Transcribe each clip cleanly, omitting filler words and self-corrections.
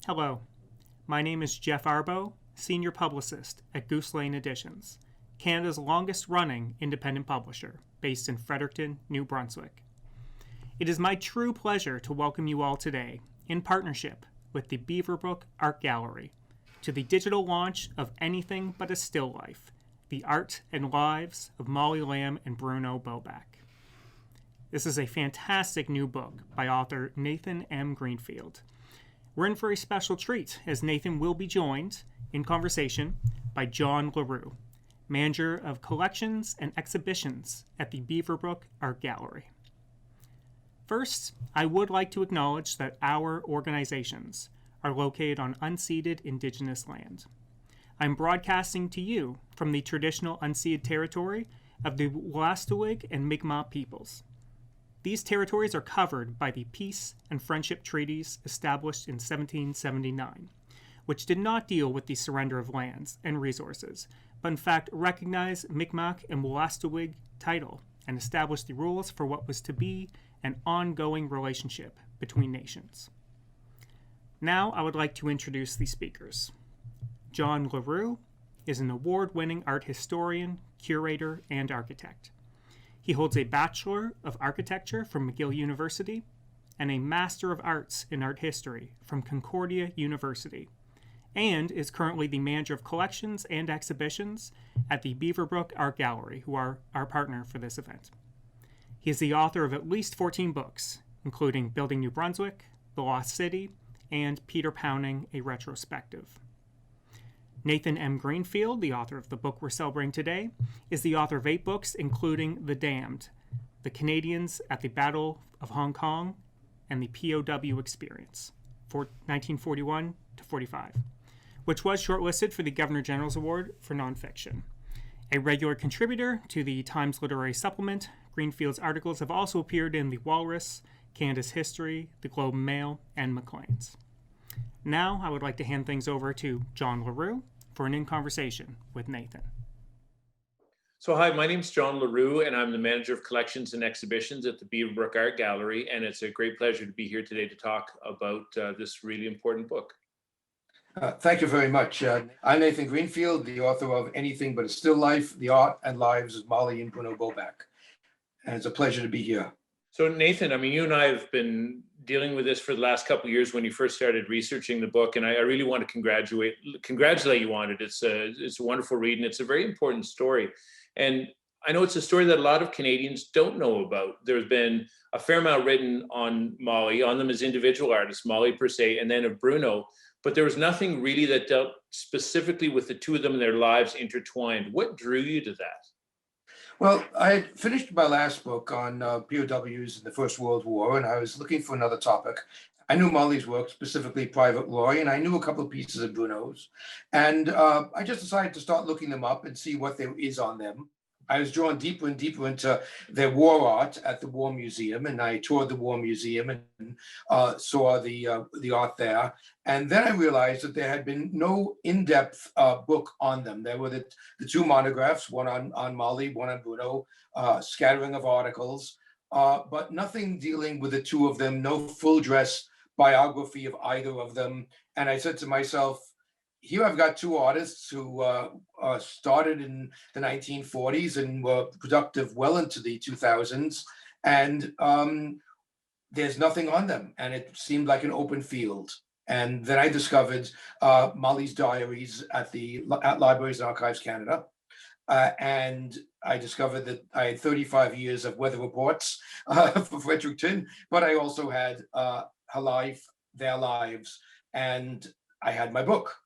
Hello, my name is Jeff Arbo, Senior Publicist at Goose Lane Editions, Canada's longest-running independent publisher, based in Fredericton, New Brunswick. It is my true pleasure to welcome you all today, in partnership with the Beaverbrook Art Gallery, to the digital launch of Anything But a Still Life, the art and lives of Molly Lamb and Bruno Boback. This is a fantastic new book by author Nathan M. Greenfield. We're in for a special treat, as Nathan will be joined in conversation by John LaRue, Manager of Collections and Exhibitions at the Beaverbrook Art Gallery. First, I would like to acknowledge that our organizations are located on unceded Indigenous land. I'm broadcasting to you from the traditional unceded territory of the Wolastoqiyik and Mi'kmaq peoples. These territories are covered by the Peace and Friendship Treaties established in 1779, which did not deal with the surrender of lands and resources, but in fact recognized Mi'kmaq and Wolastoqiyik title and established the rules for what was to be an ongoing relationship between nations. Now I would like to introduce the speakers. John LaRue is an award-winning art historian, curator, and architect. He holds a Bachelor of Architecture from McGill University and a Master of Arts in Art History from Concordia University, and is currently the Manager of Collections and Exhibitions at the Beaverbrook Art Gallery, who are our partner for this event. He is the author of at least 14 books, including Building New Brunswick, The Lost City, and Peter Pounding, a Retrospective. Nathan M. Greenfield, the author of the book we're celebrating today, is the author of 8 books, including The Damned, The Canadians at the Battle of Hong Kong, and the POW Experience, 1941 to 45, which was shortlisted for the Governor General's Award for Nonfiction. A regular contributor to the Times Literary Supplement, Greenfield's articles have also appeared in The Walrus, Canada's History, The Globe and Mail, and Maclean's. Now, I would like to hand things over to John LaRue for an in-conversation with Nathan. So hi, my name's John LaRue, and I'm the Manager of Collections and Exhibitions at the Beaverbrook Art Gallery, and it's a great pleasure to be here today to talk about this really important book. Thank you very much. I'm Nathan Greenfield, the author of Anything But a Still Life, The Art and Lives of Molly and Bruno Boback. And it's a pleasure to be here. So Nathan, I mean, you and I have been dealing with this for the last couple of years when you first started researching the book, and I really want to congratulate you on it. It's a wonderful read, and it's a very important story. And I know it's a story that a lot of Canadians don't know about. There's been a fair amount written on Molly, on them as individual artists, Molly per se, and then of Bruno, but there was nothing really that dealt specifically with the two of them and their lives intertwined. What drew you to that? Well, I had finished my last book on POWs in the First World War, and I was looking for another topic. I knew Molly's work, specifically Private Roy, and I knew a couple of pieces of Bruno's. And I just decided to start looking them up and see what there is on them. I was drawn deeper and deeper into their war art at the War Museum, and I toured the War Museum and saw the art there. And then I realized that there had been no in-depth book on them. There were the two monographs, one on Molly, one on Bruno, scattering of articles, but nothing dealing with the two of them, no full dress biography of either of them. And I said to myself, here I've got two artists who started in the 1940s and were productive well into the 2000s, and there's nothing on them, and it seemed like an open field. And then I discovered Molly's diaries at Libraries and Archives Canada, and I discovered that I had 35 years of weather reports for Fredericton, but I also had her life, their lives, and I had my book.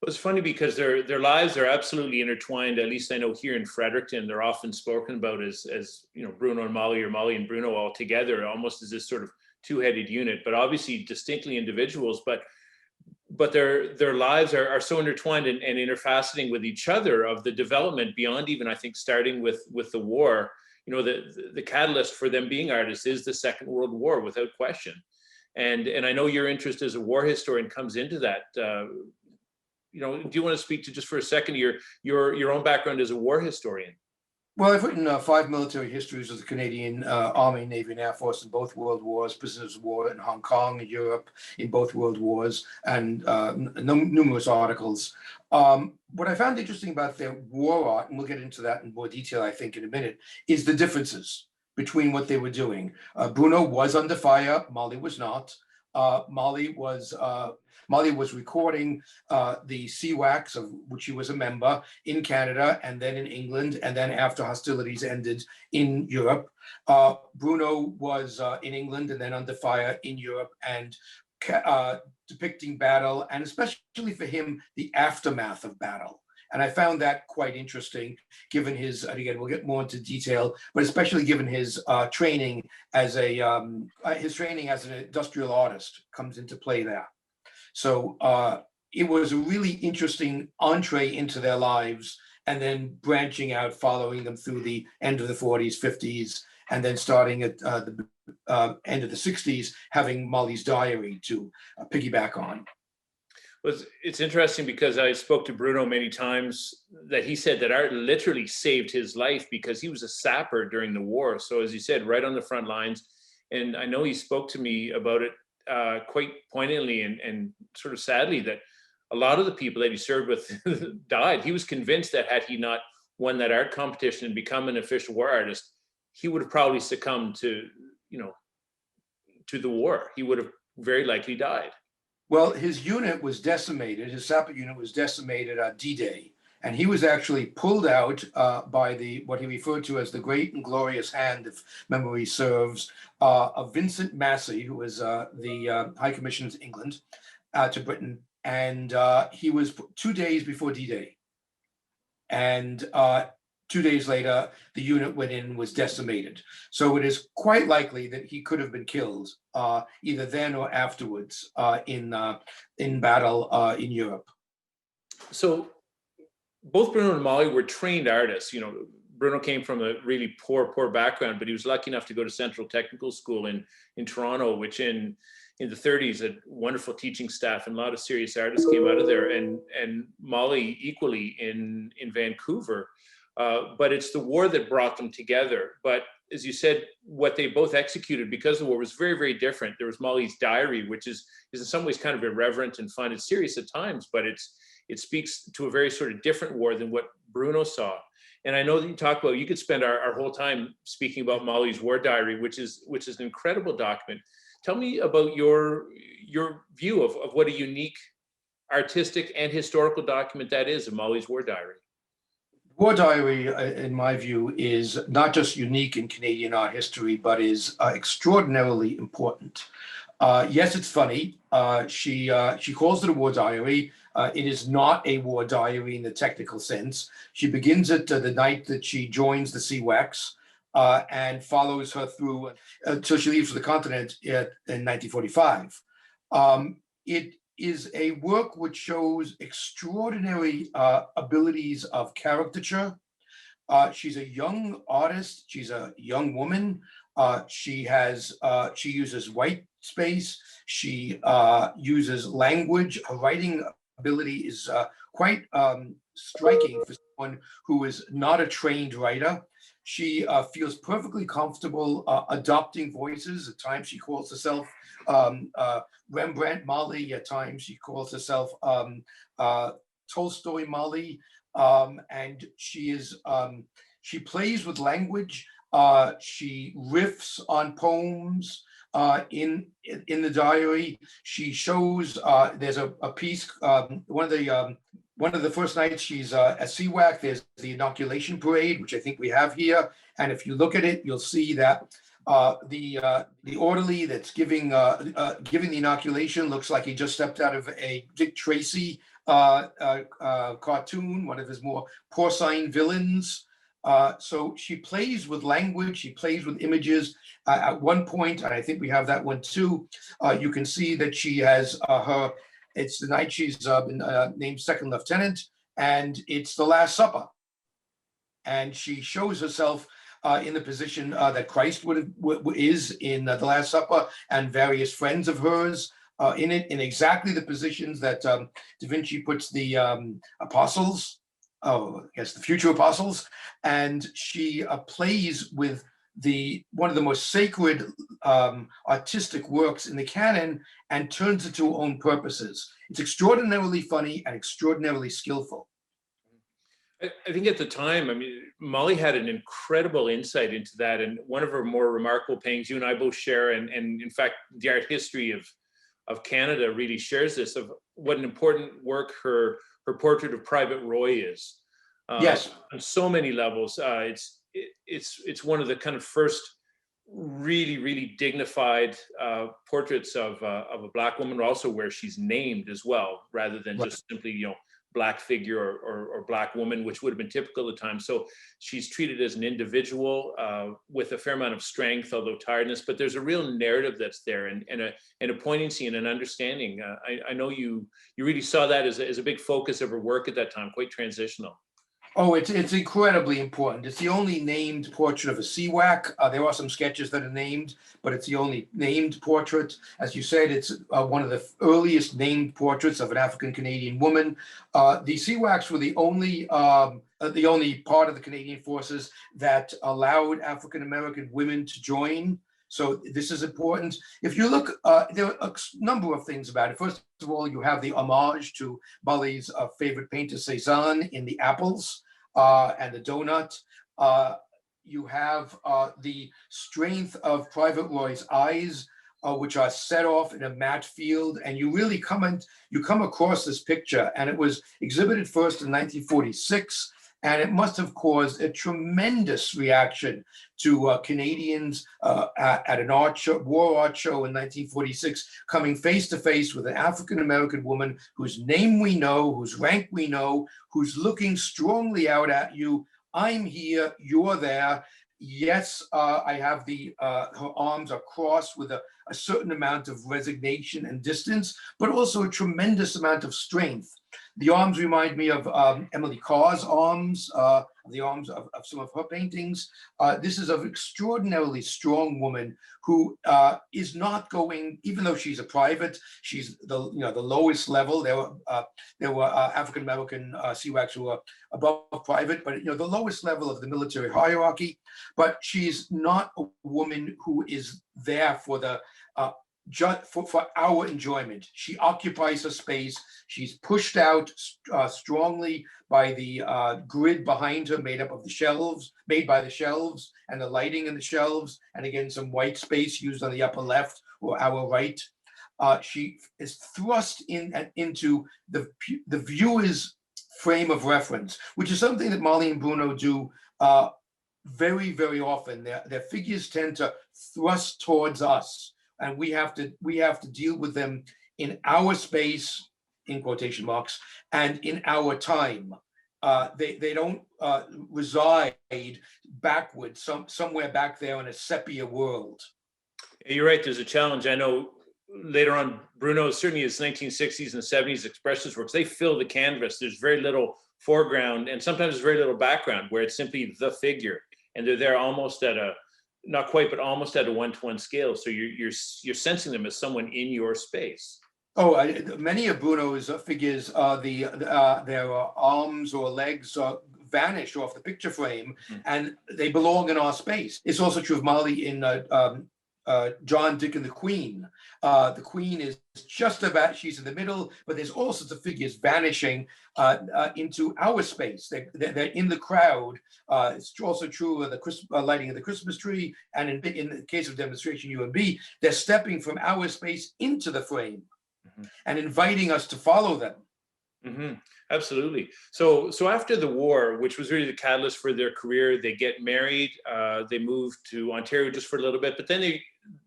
Well, it's funny because their lives are absolutely intertwined. At least I know here in Fredericton, they're often spoken about as you know, Bruno and Molly, or Molly and Bruno all together, almost as this sort of two-headed unit, but obviously distinctly individuals. But their lives are so intertwined and interfaceting with each other, of the development beyond even, I think, starting with the war. You know, the catalyst for them being artists is the Second World War, without question. And I know your interest as a war historian comes into that. You know, do you want to speak to, just for a second, your own background as a war historian? Well, I've written 5 military histories of the Canadian Army, Navy, and Air Force in both World Wars, prisoners of war in Hong Kong and Europe in both World Wars, and numerous articles. What I found interesting about their war art, and we'll get into that in more detail, I think, in a minute, is the differences between what they were doing. Bruno was under fire, Molly was not. Molly was recording the CWACs, of which he was a member, in Canada and then in England, and then after hostilities ended in Europe. Bruno was in England and then under fire in Europe, and depicting battle, and especially for him, the aftermath of battle. And I found that quite interesting, given his, and again, we'll get more into detail, but especially given his training as an industrial artist comes into play there. So it was a really interesting entree into their lives, and then branching out, following them through the end of the 40s, 50s, and then starting at the end of the 60s, having Molly's Diary to piggyback on. Well, it's interesting because I spoke to Bruno many times, that he said that art literally saved his life because he was a sapper during the war. So as you said, right on the front lines. And I know he spoke to me about it quite poignantly and sort of sadly, that a lot of the people that he served with died. He was convinced that had he not won that art competition and become an official war artist, he would have probably succumbed to the war. He would have very likely died. Well, his unit was decimated. His sapper unit was decimated at D-Day, and he was actually pulled out by what he referred to as the great and glorious hand, if memory serves, of Vincent Massey, who was the High Commissioner to England, to Britain, and he was 2 days before D-Day, and 2 days later, the unit went in and was decimated. So it is quite likely that he could have been killed either then or afterwards in battle in Europe. So both Bruno and Molly were trained artists. Bruno came from a really poor background, but he was lucky enough to go to Central Technical School in Toronto, which in the 30s had wonderful teaching staff, and a lot of serious artists came out of there. And Molly equally in Vancouver. But it's the war that brought them together. But as you said, what they both executed because the war was very, very different. There was Molly's Diary, which is in some ways kind of irreverent and fun. It's serious at times, but it speaks to a very sort of different war than what Bruno saw. And I know that you talk about, you could spend our whole time speaking about Molly's War Diary, which is an incredible document. Tell me about your view of what a unique artistic and historical document that is, of Molly's War Diary. War Diary, in my view, is not just unique in Canadian art history, but is extraordinarily important. Yes, it's funny. She calls it a war diary. It is not a war diary in the technical sense. She begins it the night that she joins the CWACs and follows her through until she leaves for the continent in 1945. It is a work which shows extraordinary abilities of caricature. She's a young artist. She's a young woman. She uses white space. She uses language. Her writing ability is quite striking for someone who is not a trained writer. She feels perfectly comfortable adopting voices. At times she calls herself Rembrandt Molly. At times she calls herself Tolstoy Molly. And she plays with language. She riffs on poems in the diary. She shows there's a piece, one of the first nights she's at CWAC, there's the inoculation parade, which I think we have here. And if you look at it, you'll see that the orderly that's giving the inoculation looks like he just stepped out of a Dick Tracy cartoon, one of his more porcine villains. So she plays with language, she plays with images. At one point, and I think we have that one too, you can see that she has it's the night she's been named second lieutenant, and it's the Last Supper. And she shows herself in the position that Christ is in the Last Supper, and various friends of hers in exactly the positions that Da Vinci puts the apostles I guess the future apostles, and she plays with the one of the most sacred artistic works in the canon and turns it to her own purposes. It's extraordinarily funny and extraordinarily skillful. I think at the time, I mean, Molly had an incredible insight into that. And one of her more remarkable paintings, you and I both share, and in fact, the art history of Canada really shares this, of what an important work her portrait of Private Roy is. Yes. On so many levels. It's one of the kind of first really dignified portraits of a Black woman, also where she's named as well, rather than Right. just simply, Black figure or Black woman, which would have been typical at the time. So she's treated as an individual with a fair amount of strength, although tiredness. But there's a real narrative that's there, and a poignancy and an understanding. I know you really saw that as a big focus of her work at that time, quite transitional. Oh, it's incredibly important. It's the only named portrait of a CWAC. There are some sketches that are named, but it's the only named portrait. As you said, it's one of the earliest named portraits of an African Canadian woman. The CWACs were the only part of the Canadian forces that allowed African American women to join. So this is important. If you look, there are a number of things about it. First of all, you have the homage to Molly's favorite painter, Cezanne, in the apples and the donut. You have the strength of Private Roy's eyes, which are set off in a matte field, and you really come across this picture, and it was exhibited first in 1946. And it must have caused a tremendous reaction to Canadians at an war art show in 1946, coming face to face with an African-American woman whose name we know, whose rank we know, who's looking strongly out at you. I'm here, you're there. Yes, I have her arms are crossed with a certain amount of resignation and distance, but also a tremendous amount of strength. The arms remind me of Emily Carr's arms, the arms of some of her paintings. This is an extraordinarily strong woman who is not going, even though she's a private, she's the lowest level. There were African American CWACs who were above private, but the lowest level of the military hierarchy. But she's not a woman who is there for the just for our enjoyment. She occupies her space. She's pushed out strongly by the grid behind her, made by the shelves and the lighting in the shelves, and again some white space used on the upper left or our right. She is thrust into the viewer's frame of reference, which is something that Molly and Bruno do very, very often. Their figures tend to thrust towards us, and we have to deal with them in our space, in quotation marks, and in our time. They don't reside backwards, somewhere back there in a sepia world. You're right. There's a challenge. I know later on, Bruno, certainly his 1960s and 70s expressionist works, they fill the canvas. There's very little foreground, and sometimes there's very little background, where it's simply the figure, and they're there almost at a, not quite, but almost at a one-to-one scale. So you're sensing them as someone in your space. Oh, many of Bruno's figures, their arms or legs vanish off the picture frame, and they belong in our space. It's also true of Molly in John, Dick, and the Queen. The Queen is just about, she's in the middle, but there's all sorts of figures vanishing into our space. They're in the crowd. It's also true of the lighting of the Christmas tree, and in the case of demonstration UMB, they're stepping from our space into the frame and inviting us to follow them. Absolutely. So after the war, which was really the catalyst for their career, they get married. They move to Ontario just for a little bit, but then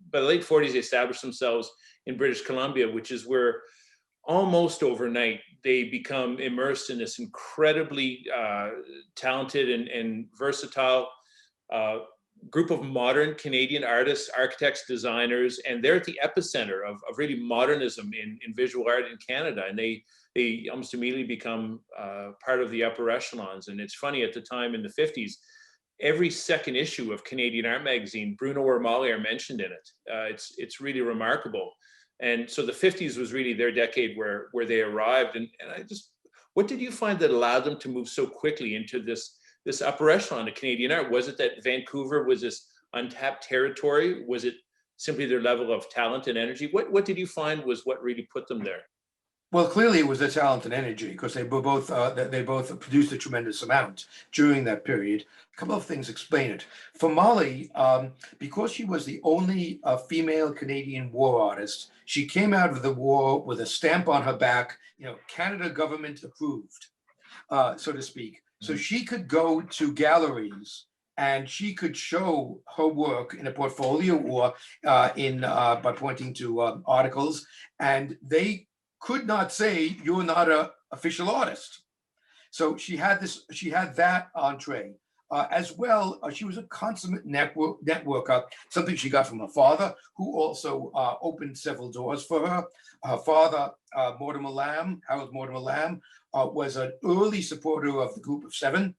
by the late 40s, they established themselves in British Columbia, which is where almost overnight they become immersed in this incredibly talented and versatile group of modern Canadian artists, architects, designers, and they're at the epicenter of really modernism in visual art in Canada. And they almost immediately become part of the upper echelons. And it's funny, at the time in the 50s, every second issue of Canadian Art Magazine, Bruno or Molly are mentioned in it. It's really remarkable. And so the 50s was really their decade where they arrived. And What did you find that allowed them to move so quickly into this upper echelon of Canadian art? Was it that Vancouver was this untapped territory? Was it simply their level of talent and energy? What did you find was what really put them there? Well, clearly it was their talent and energy because they both produced a tremendous amount during that period. A couple of things explain it. For Molly, because she was the only female Canadian war artist, she came out of the war with a stamp on her back, Canada government approved, so to speak. So she could go to galleries and she could show her work in a portfolio or by pointing to articles, and they could not say you're not an official artist. So she had that entree. As well, she was a consummate networker, something she got from her father, who also opened several doors for her. Her father, Harold Mortimer Lamb, was an early supporter of the Group of Seven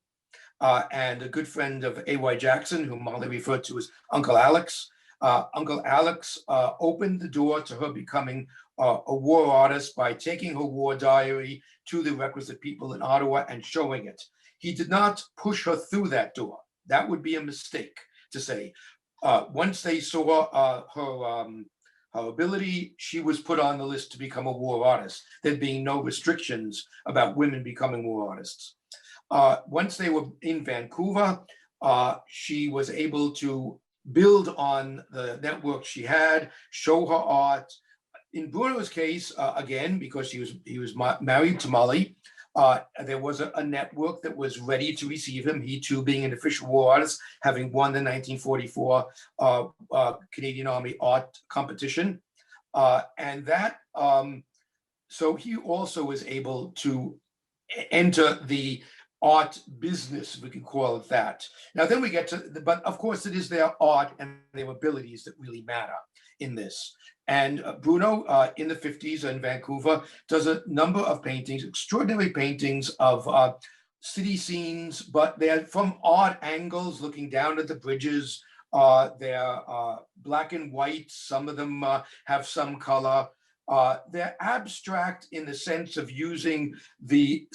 and a good friend of A.Y. Jackson, whom Molly referred to as Uncle Alex. Uncle Alex opened the door to her becoming a war artist by taking her war diary to the requisite people in Ottawa and showing it. He did not push her through that door. That would be a mistake to say. Once they saw her ability, she was put on the list to become a war artist, there being no restrictions about women becoming war artists. Once they were in Vancouver, she was able to build on the network she had, show her art. In Bruno's case, again, because he was married to Molly, there was a network that was ready to receive him. He too, being an official war artist, having won the 1944 Canadian Army art competition, and that so he also was able to enter the art business, if we can call it that. Now then we get to, but of course it is their art and their abilities that really matter in this. And Bruno, in the 50s in Vancouver, does a number of paintings, extraordinary paintings of city scenes, but they're from odd angles, looking down at the bridges. They're black and white. Some of them have some color. They're abstract in the sense of using the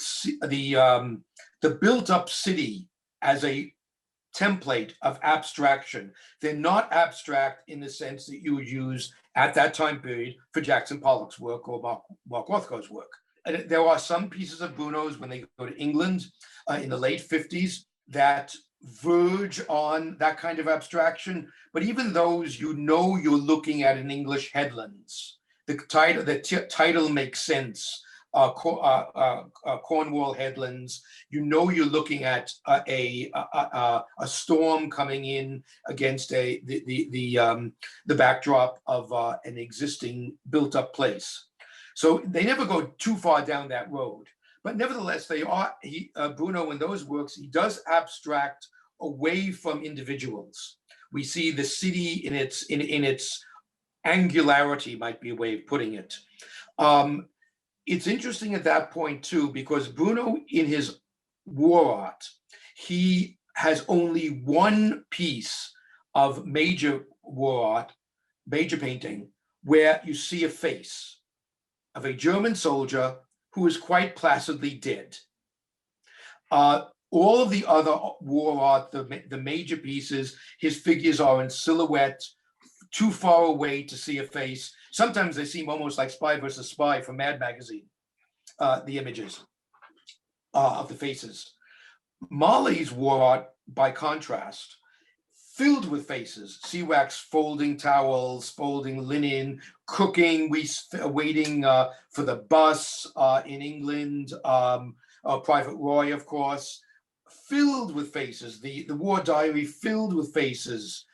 built-up city as a template of abstraction. They're not abstract in the sense that you would use at that time period for Jackson Pollock's work or Mark Rothko's work. And there are some pieces of Bruno's when they go to England in the late 50s that verge on that kind of abstraction. But even those, you're looking at an English headlands. The title makes sense. Cornwall headlands. You're looking at a storm coming in against the backdrop of an existing built-up place. So they never go too far down that road. But nevertheless, Bruno in those works, he does abstract away from individuals. We see the city in its angularity, might be a way of putting it. It's interesting at that point too, because Bruno in his war art, he has only one piece of major war art, major painting, where you see a face of a German soldier who is quite placidly dead. All of the other war art, the major pieces, his figures are in silhouette, too far away to see a face. Sometimes they seem almost like Spy versus Spy from Mad Magazine, the images of the faces. Molly's war art, by contrast, filled with faces. C-Wax folding towels, folding linen, cooking, waiting for the bus in England, Private Roy, of course, filled with faces. The war diary filled with faces.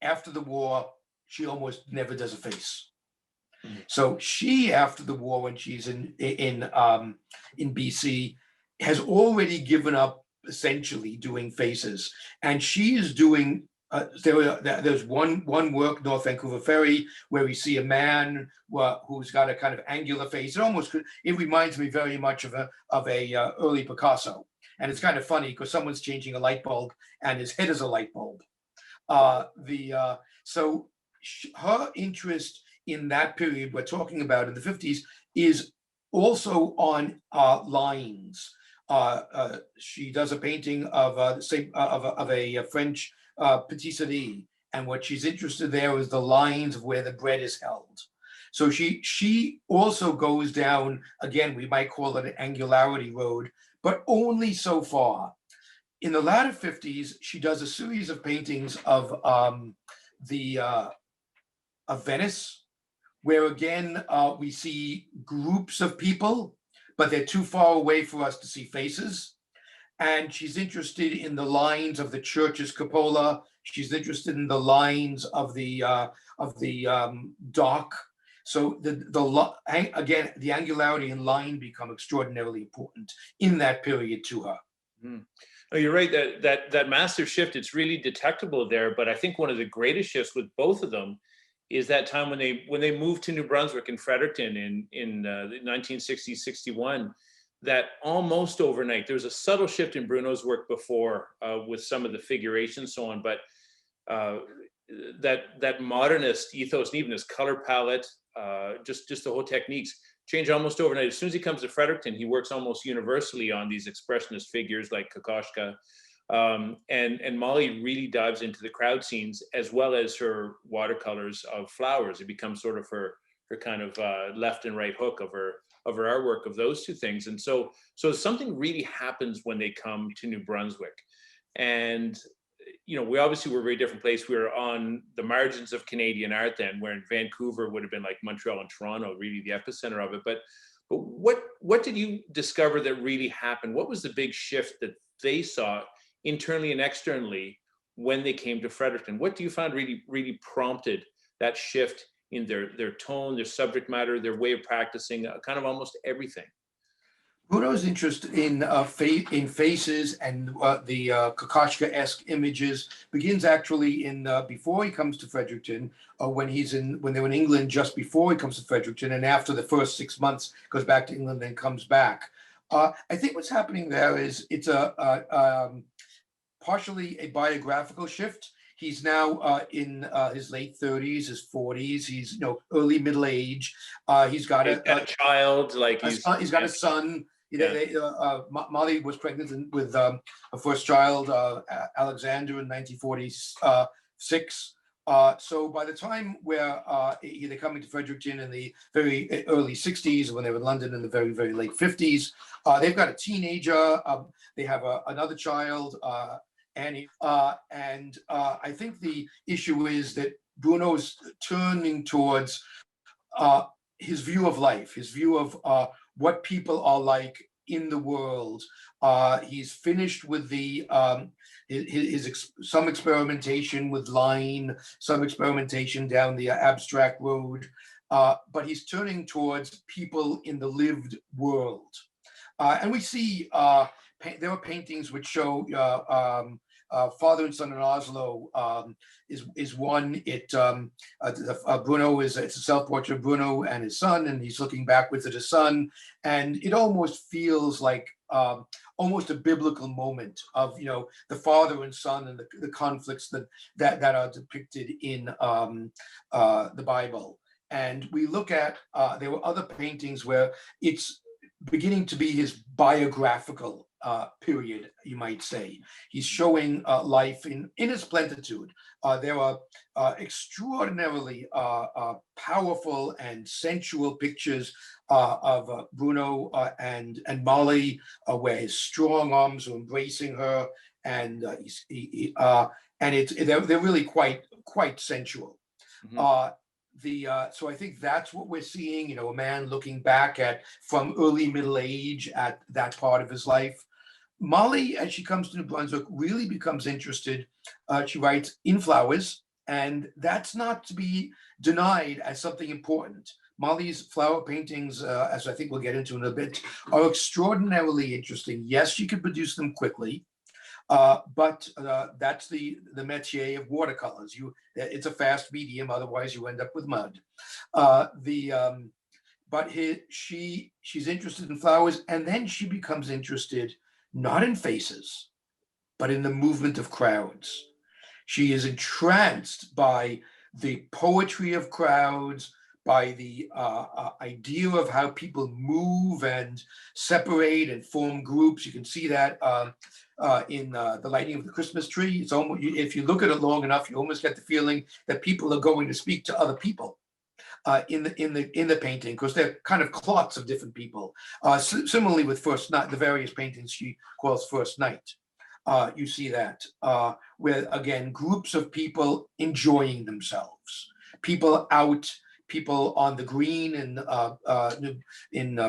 After the war, she almost never does a face. Mm-hmm. So she, after the war, when she's in BC, has already given up essentially doing faces, and she is doing. There's one work, North Vancouver Ferry, where we see a man who's got a kind of angular face. It reminds me very much of a early Picasso, and it's kind of funny because someone's changing a light bulb, and his head is a light bulb. Her interest in that period we're talking about in the 50s is also on lines. She does a painting of a French patisserie, and what she's interested there is the lines of where the bread is held. So she also goes down, again, we might call it an angularity road, but only so far. In the latter 50s, she does a series of paintings of Venice, where again we see groups of people, but they're too far away for us to see faces. And she's interested in the lines of the church's cupola. She's interested in the lines of the dock. So again, the angularity and line become extraordinarily important in that period to her. Mm. Oh, you're right, that massive shift, it's really detectable there. But I think one of the greatest shifts with both of them is that time when they moved to New Brunswick and Fredericton in the 1960s, 61, that almost overnight, there was a subtle shift in Bruno's work before with some of the figuration and so on, but that modernist ethos and even his color palette, just the whole techniques change almost overnight. As soon as he comes to Fredericton, he works almost universally on these expressionist figures like Kokoschka. And Molly really dives into the crowd scenes as well as her watercolors of flowers. It becomes sort of her kind of left and right hook of her artwork of those two things. And so something really happens when they come to New Brunswick. And we obviously were a very different place. We were on the margins of Canadian art then, where in Vancouver would have been like Montreal and Toronto, really the epicenter of it. But what did you discover that really happened? What was the big shift that they saw internally and externally when they came to Fredericton? What do you find really prompted that shift in their tone, their subject matter, their way of practicing, kind of almost everything? Bruno's interest in faces and the Kokoschka-esque images begins actually in before he comes to Fredericton, when they were in England just before he comes to Fredericton, and after the first 6 months goes back to England and comes back. I think what's happening there is it's partially a biographical shift. He's now in his late 30s, his 40s. He's early middle age. He's got a child, like he's got a son. Molly was pregnant with her first child, Alexander, in 1946. So by the time where they're coming to Fredericton in the very early 60s, when they were in London in the very, very late 50s, they've got a teenager. They have another child, Annie. And I think the issue is that Bruno's turning towards his view of life, his view of what people are like in the world. He's finished with some experimentation with line, some experimentation down the abstract road, but he's turning towards people in the lived world. And we see there are paintings which show Father and Son in Oslo is one. Bruno it's a self-portrait of Bruno and his son, and he's looking backwards at his son, and it almost feels like almost a biblical moment of the father and son and the conflicts that are depicted in the Bible. And we look at there were other paintings where it's beginning to be his biographical period, you might say. He's showing life in its plenitude. There are extraordinarily powerful and sensual pictures of Bruno and Molly, where his strong arms are embracing her, and they're really quite sensual. Mm-hmm. So I think that's what we're seeing, a man looking back from early middle age at that part of his life. Molly, as she comes to New Brunswick, really becomes interested. She writes in flowers, and that's not to be denied as something important. Molly's flower paintings, as I think we'll get into in a bit, are extraordinarily interesting. Yes, she could produce them quickly, but that's the métier of watercolors. It's a fast medium, otherwise you end up with mud. But she's interested in flowers, and then she becomes interested not in faces, but in the movement of crowds. She is entranced by the poetry of crowds, by the idea of how people move and separate and form groups. You can see that in the lighting of the Christmas tree. It's almost, if you look at it long enough, you almost get the feeling that people are going to speak to other people in the painting, because they're kind of clots of different people. Similarly with First Night, the various paintings she calls First Night. You see that where again groups of people enjoying themselves, people out, people on the green in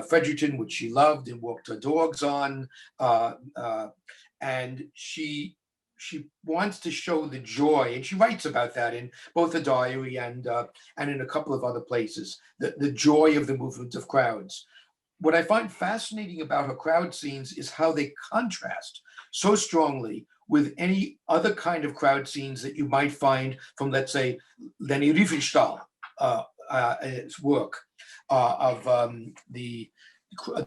Fredericton, which she loved and walked her dogs on, and she wants to show the joy, and she writes about that in both the diary and in a couple of other places, the joy of the movement of crowds. What I find fascinating about her crowd scenes is how they contrast so strongly with any other kind of crowd scenes that you might find from, let's say, Leni Riefenstahl, its work of the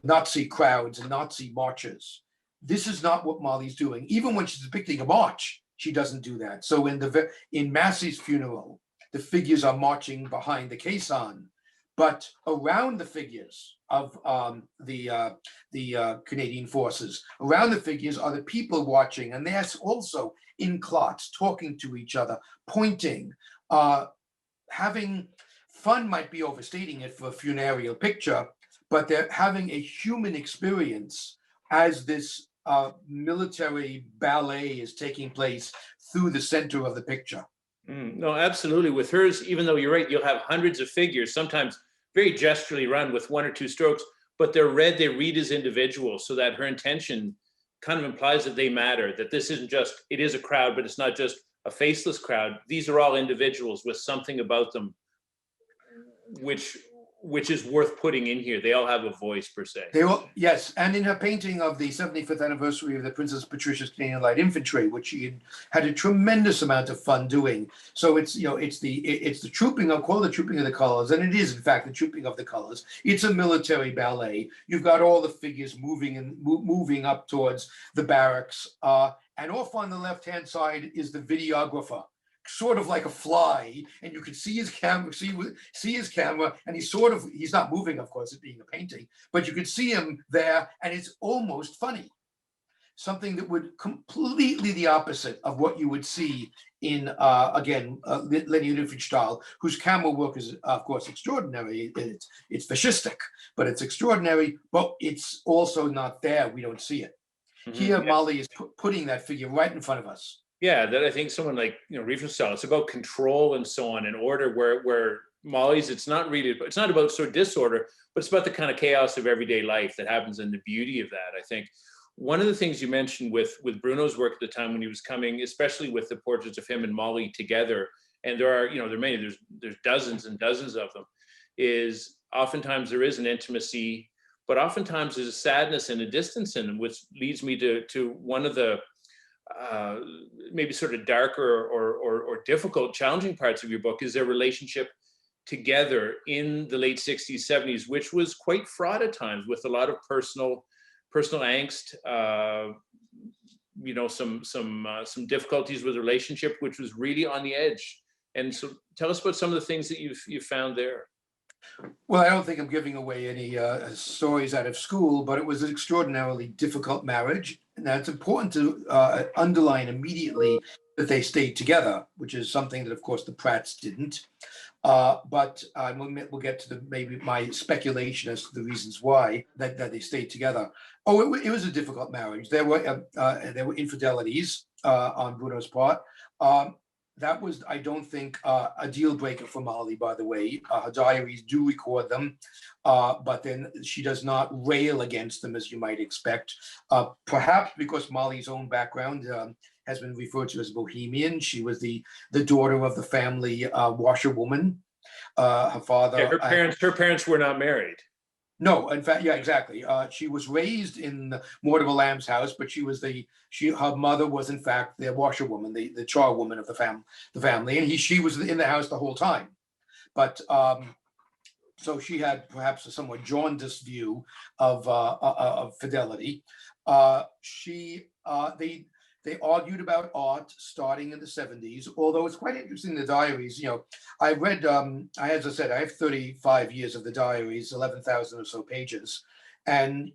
Nazi crowds and Nazi marches. This is not what Molly's doing. Even when she's depicting a march, she doesn't do that. So in Massey's funeral, the figures are marching behind the caisson, but around the figures of the Canadian forces, around the figures are the people watching, and they're also in clots, talking to each other, pointing, having fun. Might be overstating it for a funereal picture, but they're having a human experience as this military ballet is taking place through the center of the picture. No, absolutely. With hers, even though you're right, you'll have hundreds of figures, sometimes very gesturally run with one or two strokes, but they read as individuals, so that her intention kind of implies that they matter, that this isn't just, it is a crowd, but it's not just a faceless crowd. These are all individuals with something about them which is worth putting in here. They all have a voice, per se. They all, yes, and in her painting of the 75th anniversary of the Princess Patricia's Canadian Light Infantry, which she had a tremendous amount of fun doing. So it's, you know, it's the trooping, I'll call it the trooping of the colors, and it is in fact the trooping of the colors. It's a military ballet. You've got all the figures moving and moving up towards the barracks, and off on the left-hand side is the videographer, sort of like a fly, and you can see his camera, see his camera, and he's not moving, of course, it being a painting, but you can see him there, and it's almost funny. Something that would completely the opposite of what you would see in Leni Riefenstahl, whose camera work is, of course, extraordinary. It's fascistic, but it's extraordinary, but it's also not there. We don't see it. Mm-hmm. Here, Molly is putting that figure right in front of us. Yeah, that I think someone like, Riefenstahl, it's about control and so on, and order, where Molly's, it's not about sort of disorder, but it's about the kind of chaos of everyday life that happens, and the beauty of that. I think one of the things you mentioned with Bruno's work at the time when he was coming, especially with the portraits of him and Molly together, and there are many, there's dozens and dozens of them, is oftentimes there is an intimacy, but oftentimes there's a sadness and a distance in them, which leads me to one of the maybe sort of darker or difficult, challenging parts of your book is their relationship together in the late 60s, 70s, which was quite fraught at times with a lot of personal angst, some difficulties with the relationship, which was really on the edge. And so tell us about some of the things that you've found there. Well, I don't think I'm giving away any stories out of school, but it was an extraordinarily difficult marriage. And that's important to underline immediately that they stayed together, which is something that, of course, the Pratts didn't. But we'll get to maybe my speculation as to the reasons why that they stayed together. Oh, it was a difficult marriage. There were infidelities on Bruno's part. That was, I don't think, a deal breaker for Molly, by the way. Her diaries do record them, but then she does not rail against them as you might expect. Perhaps because Molly's own background has been referred to as bohemian. She was the daughter of the family washerwoman. Her father. Yeah, her parents were not married. No, in fact, yeah, exactly. She was raised in Mortimer Lamb's house, but her mother was in fact the washerwoman, the charwoman of the family, and she was in the house the whole time. But so she had perhaps a somewhat jaundiced view of fidelity. They argued about art starting in the 70s, although it's quite interesting in the diaries. I read, as I said, I have 35 years of the diaries, 11,000 or so pages. And,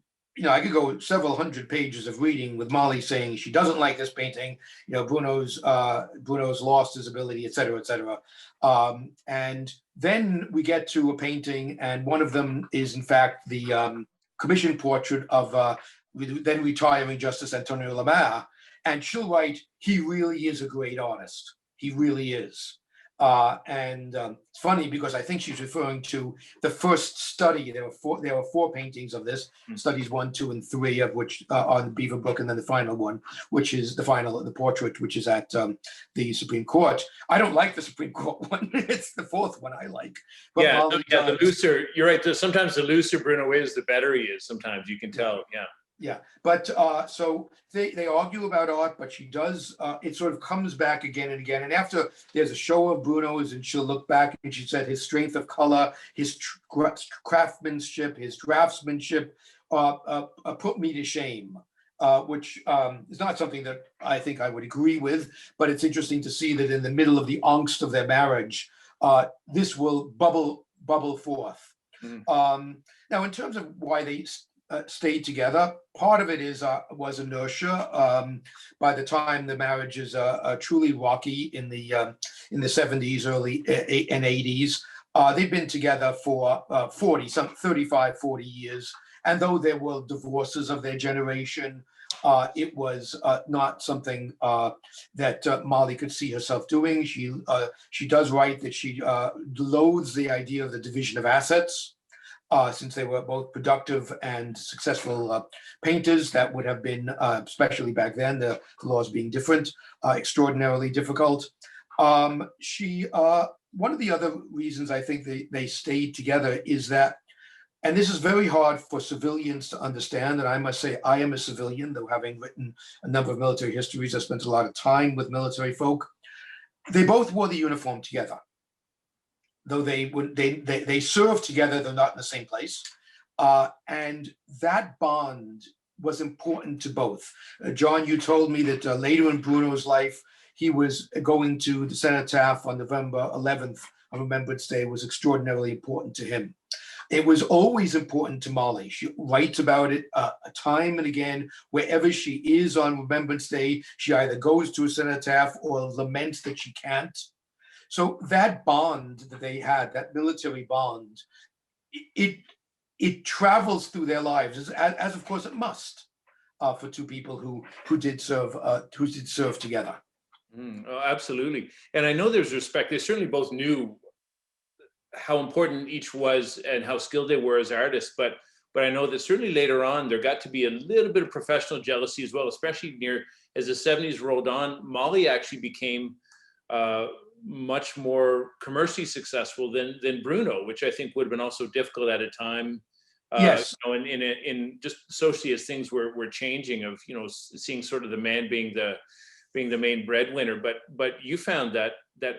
I could go several hundred pages of reading with Molly saying she doesn't like this painting, Bruno's lost his ability, et cetera, et cetera. And then we get to a painting, and one of them is, in fact, the commissioned portrait of then retiring Justice Antonio Lamar. And she'll write, he really is a great artist. He really is. And it's funny because I think she's referring to the first study. There were four paintings of this, studies 1, 2, and 3, of which are the Beaverbrook, and then the final one, which is the portrait, which is at the Supreme Court. I don't like the Supreme Court one. It's the fourth one I like. But the looser, you're right. Sometimes the looser Bruno is, the better he is. Sometimes you can tell. Yeah, but so they argue about art, but she does, it sort of comes back again and again. And after there's a show of Bruno's, and she'll look back and she said his strength of color, his craftsmanship, his draftsmanship put me to shame, which is not something that I think I would agree with, but it's interesting to see that in the middle of the angst of their marriage, this will bubble forth. Now, in terms of why they stayed together, part of it was inertia. By the time the marriage is truly rocky in the 70s, early and 80s, they've been together for 35, 40 years. And though there were divorces of their generation, it was not something that Molly could see herself doing. She does write that she loathes the idea of the division of assets. Since they were both productive and successful painters, that would have been, especially back then, the laws being different, extraordinarily difficult. One of the other reasons I think they stayed together is that, and this is very hard for civilians to understand, and I must say I am a civilian, though having written a number of military histories, I spent a lot of time with military folk. They both wore the uniform together. Though they served together, they're not in the same place. And that bond was important to both. John, you told me that later in Bruno's life, he was going to the cenotaph on November 11th, on Remembrance Day, was extraordinarily important to him. It was always important to Molly. She writes about it time and again. Wherever she is on Remembrance Day, she either goes to a cenotaph or laments that she can't. So that bond that they had, that military bond, it travels through their lives, as of course it must, for two people who did serve together. Oh, absolutely. And I know there's respect. They certainly both knew how important each was and how skilled they were as artists. But I know that certainly later on, there got to be a little bit of professional jealousy as well, especially as the 70s rolled on. Molly actually became much more commercially successful than Bruno, which I think would have been also difficult at a time. Yes. In just socially as things were changing, of seeing sort of the man being the main breadwinner. But you found that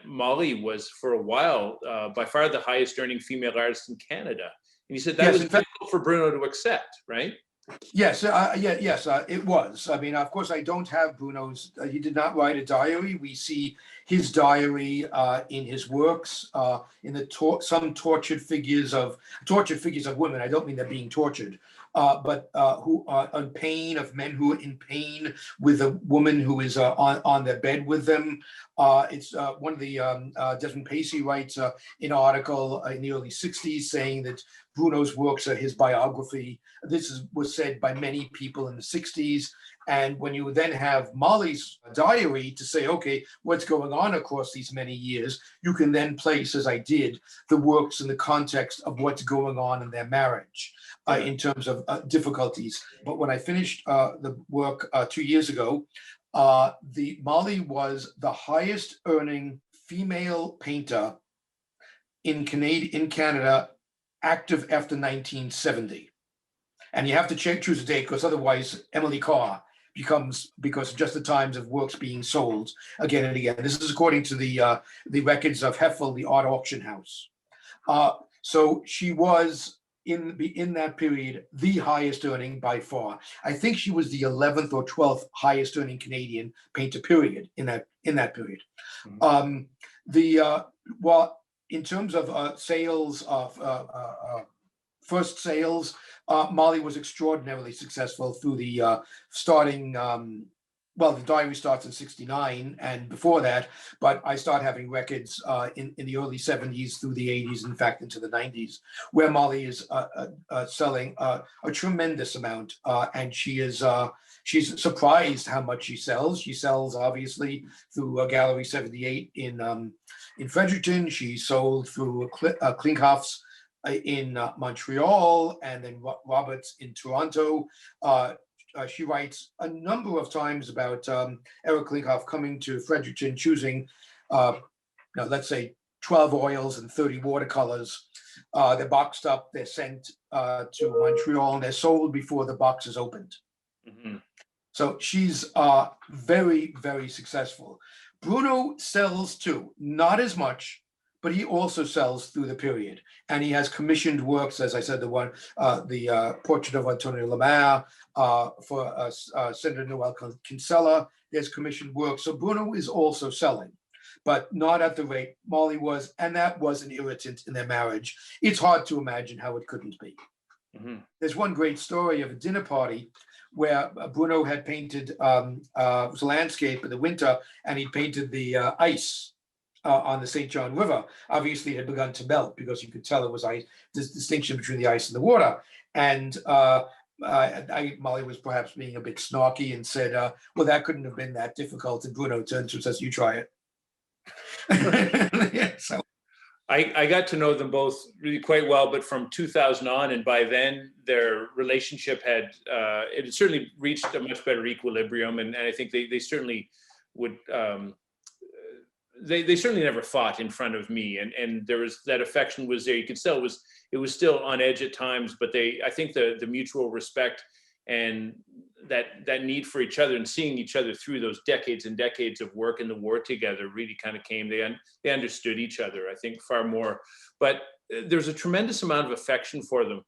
Molly was for a while by far the highest earning female artist in Canada, and you said that was difficult for Bruno to accept, right? Yes, it was. I mean, of course, I don't have Bruno's. He did not write a diary. We see his diary in his works, in the some tortured figures of women. I don't mean they're being tortured, but who are in pain, of men who are in pain with a woman who is on their bed with them. It's one of the Desmond Pacey writes an article in the early 60s saying that Bruno's works are his biography. This was said by many people in the 60s. And when you then have Molly's diary to say, okay, what's going on across these many years, you can then place, as I did, the works in the context of what's going on in their marriage in terms of difficulties. But when I finished the work 2 years ago, Molly was the highest earning female painter in Canada active after 1970. And you have to choose a date, because otherwise Emily Carr becomes, because just the times of works being sold again and again. This is according to the records of Heffel, the art auction house. So she was in that period the highest earning by far. I think she was the 11th or 12th highest earning Canadian painter period in that period. Mhm. Well, in terms of sales of first sales, Molly was extraordinarily successful through the starting. Well, the diary starts in '69 and before that, but I start having records in the early '70s through the '80s, in fact, into the '90s, where Molly is selling a tremendous amount, and she's surprised how much she sells. She sells obviously through Gallery 78 in Fredericton. She sold through Klinghof's in Montreal, and then Roberts in Toronto. She writes a number of times about Eric Klinghoff coming to Fredericton, choosing, let's say, 12 oils and 30 watercolors. They're boxed up, they're sent to Montreal, and they're sold before the box is opened. Mhm. So she's very, very successful. Bruno sells too, not as much, but he also sells through the period. And he has commissioned works, as I said, the portrait of Antonio Lemaire for Senator Noel Kinsella. There's commissioned work. So Bruno is also selling, but not at the rate Molly was. And that was an irritant in their marriage. It's hard to imagine how it couldn't be. Mhm. There's one great story of a dinner party where Bruno had painted, it was a landscape in the winter, and he painted the ice on the St. John River. Obviously, it had begun to melt because you could tell it was ice, this distinction between the ice and the water. And Molly was perhaps being a bit snarky and said, well, that couldn't have been that difficult. And Bruno turns to her and says, you try it. Yeah, so. I got to know them both really quite well, but from 2000 on, and by then their relationship had certainly reached a much better equilibrium, and I think they certainly would. They certainly never fought in front of me, and there was that affection was there. You could tell it was still on edge at times, but I think the mutual respect and that need for each other and seeing each other through those decades and decades of work in the war together really kind of came. They understood each other, I think, far more. But there's a tremendous amount of affection for them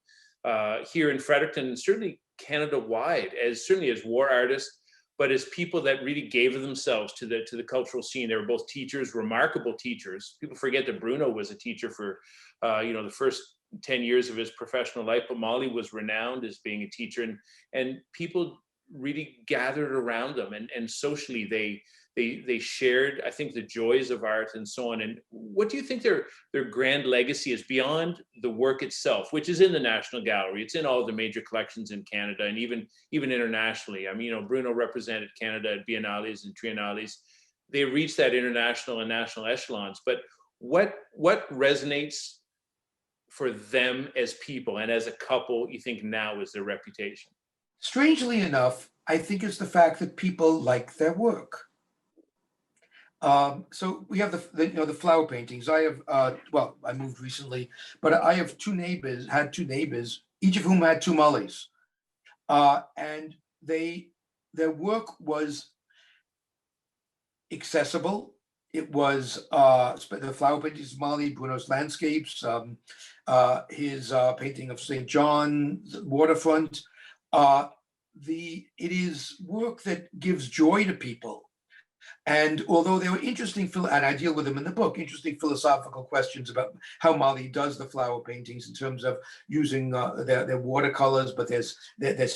here in Fredericton, and certainly Canada-wide, certainly as war artists, but as people that really gave of themselves to the cultural scene. They were both teachers, remarkable teachers. People forget that Bruno was a teacher for the first 10 years of his professional life, but Molly was renowned as being a teacher, and people really gathered around them, and socially they shared, I think, the joys of art and so on. And what do you think their grand legacy is beyond the work itself, which is in the National Gallery? It's in all the major collections in Canada and even internationally. I mean, Bruno represented Canada at biennales and triennales. They reached that international and national echelons. But what resonates for them as people and as a couple, you think now is their reputation? Strangely enough, I think it's the fact that people like their work. So we have the flower paintings. I have I moved recently, but I have had two neighbors, each of whom had two Mollys, and their work was accessible. It was the flower paintings, Molly, Bruno's landscapes, his painting of St. John, the waterfront. It is work that gives joy to people. And although there were interesting, and I deal with them in the book, interesting philosophical questions about how Molly does the flower paintings in terms of using their watercolors, but there's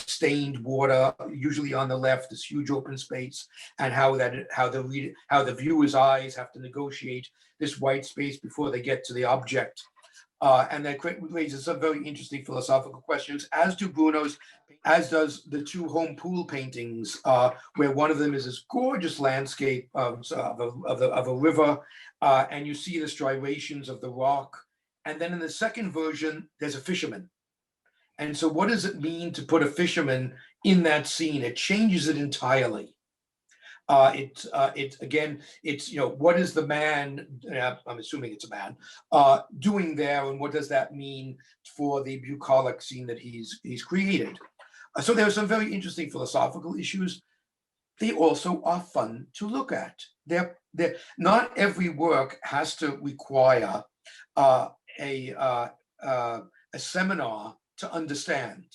stained water usually on the left, this huge open space, and how the viewer's eyes have to negotiate this white space before they get to the object. And that raises some very interesting philosophical questions, as does the two home pool paintings, where one of them is this gorgeous landscape of a river, and you see the striations of the rock. And then in the second version, there's a fisherman. And so what does it mean to put a fisherman in that scene? It changes it entirely. It's what is the man, I'm assuming it's a man, doing there, and what does that mean for the bucolic scene that he's created? So there are some very interesting philosophical issues. They also are fun to look at. They're not every work has to require a a seminar to understand.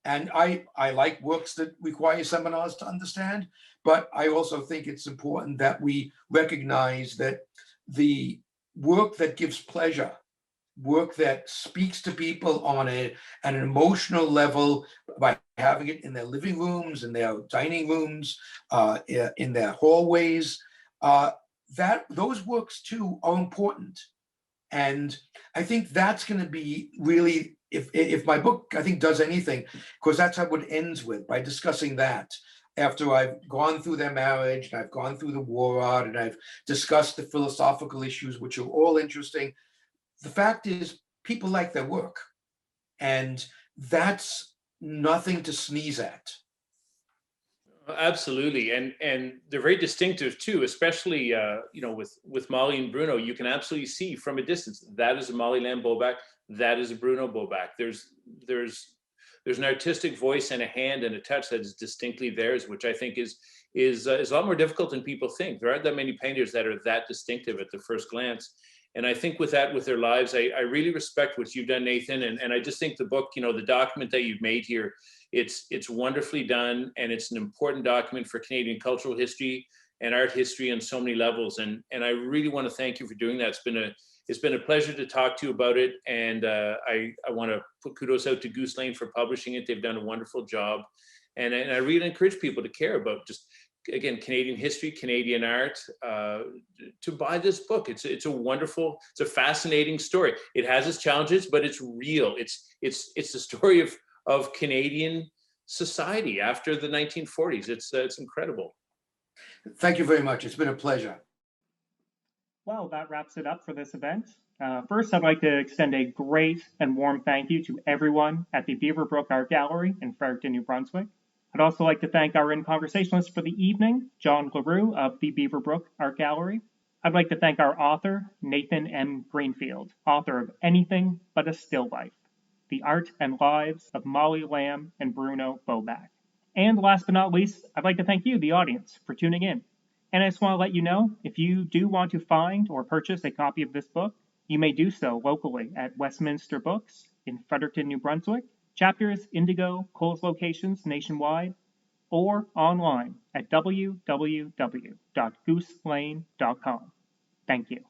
And I like works that require seminars to understand, but I also think it's important that we recognize that the work that gives pleasure, work that speaks to people on an emotional level by having it in their living rooms, in their dining rooms, in their hallways, that those works too are important. And I think that's going to be really, if my book, I think, does anything, because that's how it ends with, by discussing that. After I've gone through their marriage, and I've gone through the war art, and I've discussed the philosophical issues, which are all interesting. The fact is, people like their work, and that's nothing to sneeze at. Absolutely, and they're very distinctive too, especially with Molly and Bruno. You can absolutely see from a distance that is a Molly Lamb Bobak, that is a Bruno Bobak. There's an artistic voice and a hand and a touch that is distinctly theirs, which I think is a lot more difficult than people think. There aren't that many painters that are that distinctive at the first glance. And I think with their lives, I really respect what you've done, Nathan. And I just think the book, the document that you've made here, it's wonderfully done. And it's an important document for Canadian cultural history and art history on so many levels. And I really want to thank you for doing that. It's been a pleasure to talk to you about it. And I want to put kudos out to Goose Lane for publishing it. They've done a wonderful job. And I really encourage people to care about just, again, Canadian history, Canadian art, to buy this book. It's a fascinating story. It has its challenges, but it's real. It's the story of Canadian society after the 1940s. It's incredible. Thank you very much. It's been a pleasure. Well, that wraps it up for this event. First, I'd like to extend a great and warm thank you to everyone at the Beaverbrook Art Gallery in Fredericton, New Brunswick. I'd also like to thank our in-conversationalist for the evening, John LaRue of the Beaverbrook Art Gallery. I'd like to thank our author, Nathan M. Greenfield, author of Anything But a Still Life, The Art and Lives of Molly Lamb and Bruno Bobak. And last but not least, I'd like to thank you, the audience, for tuning in. And I just want to let you know, if you do want to find or purchase a copy of this book, you may do so locally at Westminster Books in Fredericton, New Brunswick, Chapters, Indigo, Kohl's locations nationwide, or online at www.gooselane.com. Thank you.